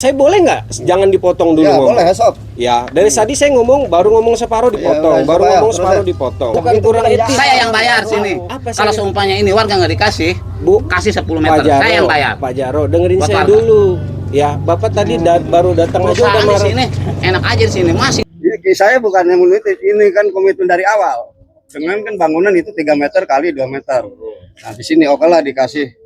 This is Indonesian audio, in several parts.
Saya boleh nggak jangan dipotong dulu? Ya ngomong? boleh sob. Ya dari tadi saya baru ngomong separuh dipotong, Ya, baru supaya, ngomong separuh dipotong. Bukan Ini kurang etis. Saya yang bayar sini. Kalau seumpamanya ini warga nggak dikasih, Bu, kasih 10 meter. Pak Jaro, Saya yang bayar. Pak Jaro, dengerin Buat saya warga. dulu. Ya, Bapak tadi baru datang aja udah Perusahaan di marah. sini enak aja di sini masih. Jadi saya bukannya meneliti, ini kan komitmen dari awal. Dengan kan bangunan itu 3 meter kali 2 meter. Nah di sini oke lah dikasih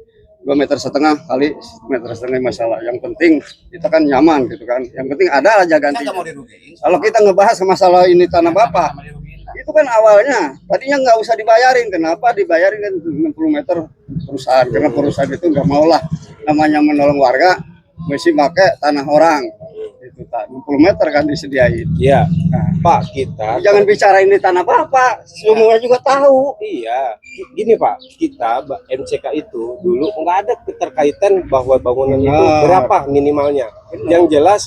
2,5 meter kali 1,5 meter masalah. Yang penting kita kan nyaman gitu kan. Yang penting ada aja ganti. Kalau kita ngebahas masalah ini tanah Bapak, itu kan awalnya tadinya nggak usah dibayarin. Kenapa dibayarin kan 60 meter perusahaan? Karena perusahaan itu nggak mau lah namanya menolong warga, mesti pakai tanah orang. Itu 60 meter kan disediain. Iya, Nah, Pak, kita jangan bicara ini tanah Bapak, semua juga tahu. Iya, gini Pak, kita MCK itu dulu nggak ada keterkaitan bahwa bangunan itu berapa minimalnya. Yang jelas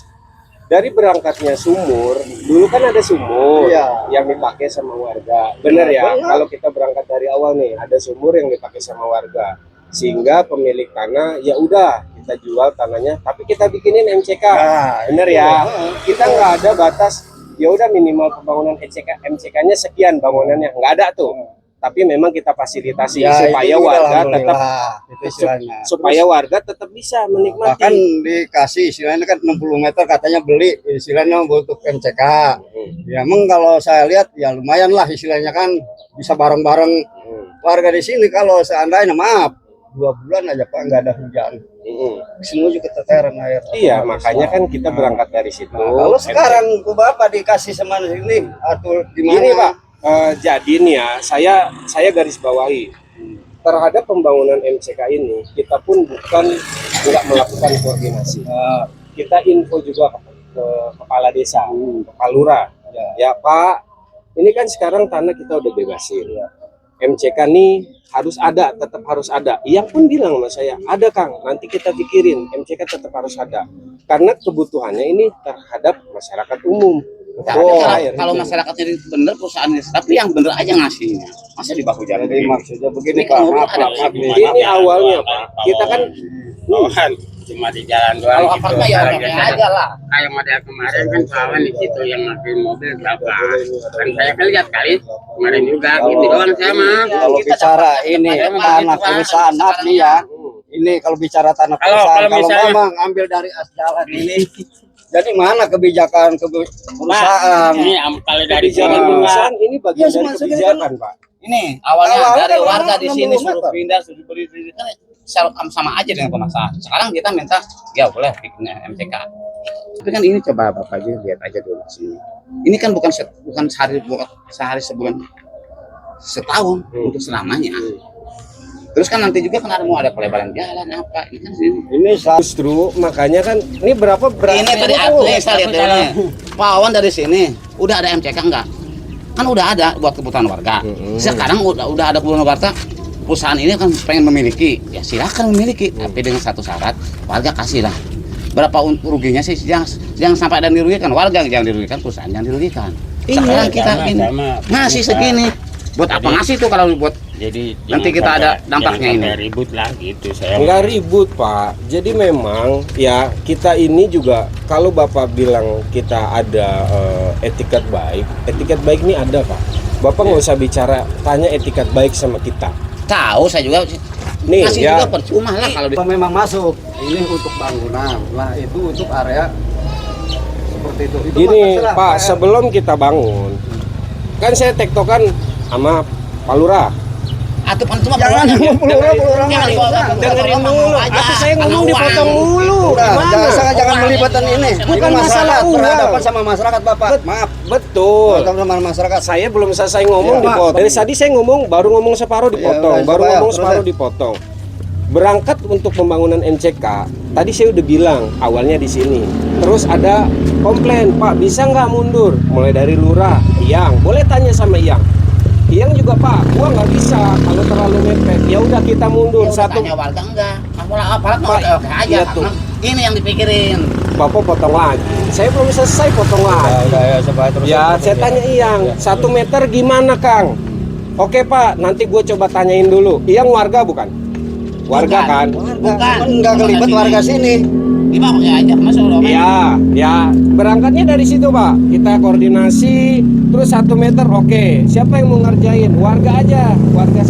dari berangkatnya sumur, dulu kan ada sumur yang dipakai sama warga. Bener ya, kalau kita berangkat dari awal nih, ada sumur yang dipakai sama warga. Sehingga pemilik tanah ya udah kita jual tanahnya, tapi kita bikinin MCK. Bener ya, kita nggak ada batas. Ya udah minimal pembangunan MCK-nya sekian bangunannya, nggak ada tuh. Tapi memang kita fasilitasi supaya warga tetap supaya warga tetap bisa menikmati. Bahkan dikasih istilahnya kan 60 meter katanya beli, istilahnya untuk MCK. Ya emang kalau saya lihat ya lumayan lah istilahnya kan bisa bareng-bareng warga di sini. Kalau seandainya maaf 2 bulan aja Pak nggak ada hujan. Semua juga keteteran air. Iya, makanya kan kita berangkat dari situ. Nah, kalau sekarang ke Bapak dikasih sama sini atau gimana? Ini Pak, jadi nih ya, saya garis bawahi terhadap pembangunan MCK ini, kita pun bukan nggak melakukan koordinasi. Kita info juga ke kepala desa, Pak Lurah. Ya Pak, ini kan sekarang tanah kita udah bebasin. MCK nih harus ada, tetap harus ada. Yang pun bilang sama saya, ada Kang, nanti kita pikirin, MCK tetap harus ada. Karena kebutuhannya ini terhadap masyarakat umum. Kalau masyarakatnya bener perusahaannya, tapi yang bener aja ngasihnya. Masa di bahu jalan? Jadi maksudnya begini Ini Pak, kan maaf, ada maaf, Ini awalnya Pak, kita kan cuma di jalan doang. Kalau apartmen ya oke aja lah. Kayak model kemarin kan kawan di situ yang makin mobil berapa? Kan saya kan lihat kali kemarin juga gitu doang saya mah. Kalau bicara ini tanah perusahaan maaf nih ya. Ini kalau bicara tanah perusahaan, kalau memang ambil dari as jalan ini, jadi mana kebijakan perusahaan? Ini kalau dari jalan jalan perusahaan ini bagian dari kebijakan Pak. Ini awalnya dari kan warga di sini 60 suruh meter. pindah, suruh beli kan sama aja dengan pemasaran. Sekarang kita minta ya boleh bikin MCK. Tapi kan ini coba Bapak aja lihat aja dulu sini. Ini kan bukan sehari sebulan, setahun untuk selamanya. Terus kan nanti juga kan mau ada pelebaran jalan apa ini kan sini. Ini justru makanya kan ini berapa Ini tadi saya lihat dulu. Pak Awan dari sini udah ada MCK enggak? Kan udah ada buat kebutuhan warga. Sekarang udah ada kebutuhan warga. Perusahaan ini kan pengen memiliki, ya silakan memiliki, tapi dengan satu syarat, warga kasihlah. Berapa ruginya sih? Jangan sampai ada yang dirugikan, warga jangan dirugikan, perusahaan jangan dirugikan. Sekarang kita ini ngasih segini, buat apa ngasih tuh kalau buat jadi nanti kita ada dampaknya ini. Ribut lah gitu saya. Enggak ribut Pak. Jadi memang ya kita ini juga kalau Bapak bilang kita ada etikat baik ini ada Pak. Bapak nggak usah bicara tanya etikat baik sama kita. Tahu saya juga Nih ngasih ya. juga percuma lah kalau Kalau memang masuk ini untuk bangunan, lah itu untuk area seperti itu. Gini Pak, sebelum kita bangun, kan saya tektokan sama Pak Lurah. atau kan cuma Jangan pelurang Dengerin dulu. Atau saya ngomong dipotong mulu. Jangan melibatkan ini. Bukan Ini masalah uang. berhadapan sama masyarakat Bapak. Maaf. Betul. Berhadapan sama masyarakat. Saya belum selesai ngomong Ya, dipotong. Dari tadi saya baru ngomong separuh dipotong, Ya, baru coba ya, ngomong terus separuh ya. dipotong. Berangkat untuk pembangunan MCK, tadi saya udah bilang awalnya di sini. Terus ada komplain, Pak bisa nggak mundur? Mulai dari Lurah, Iyang, boleh tanya sama Iyang. Iyang juga Pak, gua nggak bisa kalau terlalu mepet. Ya udah kita mundur satu. Tanya warga enggak, aparat oke aja. Iya tuh. Ini yang dipikirin. Bapak potong lagi. Saya belum selesai potong lagi. Ya, coba terus. Ya, saya tanya Iyang, 1 meter gimana Kang? Oke Pak, nanti gue coba tanyain dulu. Iyang warga bukan? Warga kan? Bukan. Enggak kelibet warga sini. Gimana pakai aja masuk loh. Ya, ya berangkatnya dari situ Pak. Kita koordinasi, terus 1 meter oke. Siapa yang mau ngerjain? Warga aja, warga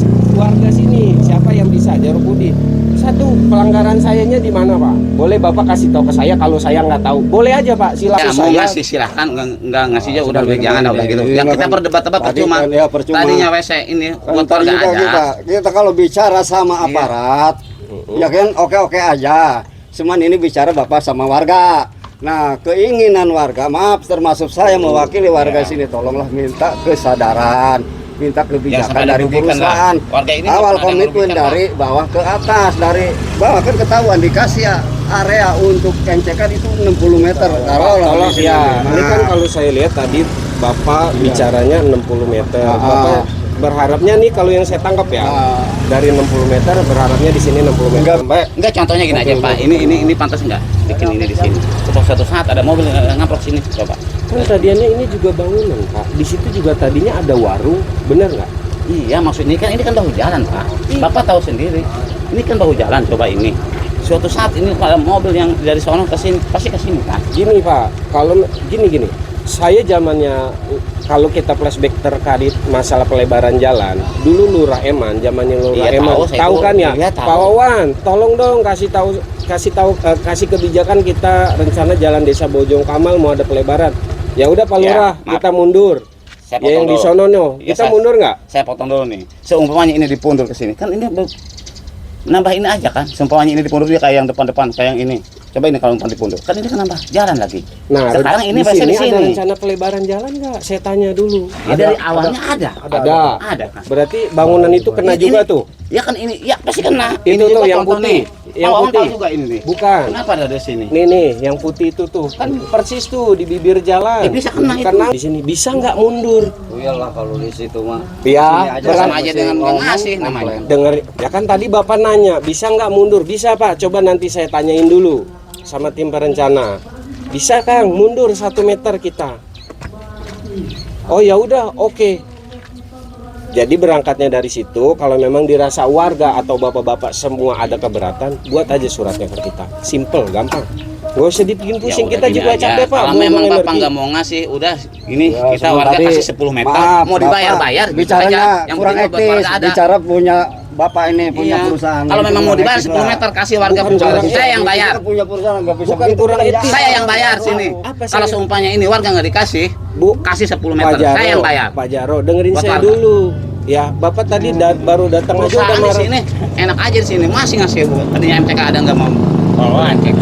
sini. Siapa yang bisa? Jaruk Budi. Satu pelanggaran sayanya di mana Pak? Boleh Bapak kasih tahu ke saya kalau saya nggak tahu. Boleh aja Pak, silakan Ya, mau saya. ngasih silahkan, enggak ngasih aja udah lebih jangan udah gitu. Ya kita berdebat-debat Tadi percuma. kan, ya, percuma. Tadinya WC ini Kan motor tadi nggak juga ada. kita kalau bicara sama aparat, ya kan oke-oke aja. Cuman ini bicara Bapak sama warga. Nah, keinginan warga, maaf termasuk saya mewakili warga sini, tolonglah minta kesadaran, minta kebijakan sampai dari dirugikan perusahaan. lah. Warga ini Awal jangan ada yang komitmen merugikan, dari bawah ke atas, dari bawah kan ketahuan dikasih ya area untuk MCK itu 60 meter. Kalau ya, ini kan kalau saya lihat tadi Bapak bicaranya 60 meter. Bapak berharapnya nih kalau yang saya tangkap ya dari 60 meter berharapnya di sini 60 meter. Enggak, contohnya gini aja Pak. Ini pantas enggak bikin ini di sini. Suatu saat ada mobil ngamprok sini, coba. Kan tadiannya ini juga bangunan Pak. Di situ juga tadinya ada warung, benar nggak? Iya, maksudnya ini kan bahu jalan Pak. Bapak tahu sendiri. Ini kan bahu jalan, coba ini. Suatu saat ini kalau mobil yang dari sono ke sini pasti ke sini kan. Gini Pak, kalau gini. Saya zamannya kalau kita flashback terkait masalah pelebaran jalan, dulu Lurah Eman, zamannya Lurah Iya, Eman, tahu, saya tahu tahu. kan ya? Iya, tahu. Pak Wawan, tolong dong kasih kebijakan kita rencana jalan Desa Bojong Kamal mau ada pelebaran. Ya udah Pak Ya, Lurah, maaf. kita mundur. Saya Ya yang potong di dulu. sono no, Iya, kita mundur nggak? Saya potong dulu nih. Seumpamanya ini dipundur ke sini, kan ini nambah ini aja kan. Seumpamanya ini dipundur dia kayak yang depan-depan, kayak yang ini. Coba ini kalau umpan dipundur, kan ini kan nambah jalan lagi. Nah, sekarang ini di biasanya sini di ada sini. rencana pelebaran jalan nggak? Saya tanya dulu. Ya, dari awalnya ada. Ada. kan. Berarti bangunan itu kena Ini- juga ini- tuh. Ya kan ini, ya pasti kena. Itu Ini tuh juga yang contoh putih. nih. Yang Pak Wawan putih. tahu juga ini nih. Bukan. Kenapa ada di sini? Nih, yang putih itu tuh kan persis tuh di bibir jalan. Ya, bisa kena itu. Karena di sini bisa nggak mundur? Iyalah kalau di situ mah. Ya, Sama aja dengan ngasih namanya. Dengar, ya kan tadi Bapak nanya, bisa nggak mundur? Bisa Pak, coba nanti saya tanyain dulu sama tim perencana. Bisa Kang, mundur 1 meter kita. Oh ya udah, oke. Jadi berangkatnya dari situ, kalau memang dirasa warga atau bapak-bapak semua ada keberatan, buat aja suratnya ke kita. Simple, gampang. Gak usah dibikin pusing, Ya udah, kita gini juga aja. capek Pak. Kalau buang memang energi. Bapak nggak mau ngasih, udah ini Ya, kita sebelum warga tadi, kasih 10 meter. maaf, Mau dibayar-bayar, Bapak, gitu bicaranya aja. Yang kurang penting buat etis, warga ada. bicara punya Bapak ini punya Iya. perusahaan. Kalau Itu memang mau kurang dibayar etis 10 lah. meter kasih warga Bukan perusahaan. kurang Saya yang Kita bayar. punya perusahaan nggak bisa Bukan begitu, kurang kan etis. jahat. Saya yang bayar sini. Apa Kalau saya- seumpamanya ini warga nggak dikasih, Bu, kasih 10 Pak meter. Jaro, Saya yang bayar. Pak Jaro, dengerin Buat saya warga. dulu. Ya, Bapak tadi baru datang aja udah Perusahaan di marah. sini enak aja di sini masih ngasih. Tadinya MCK ada nggak mau. Kalau cek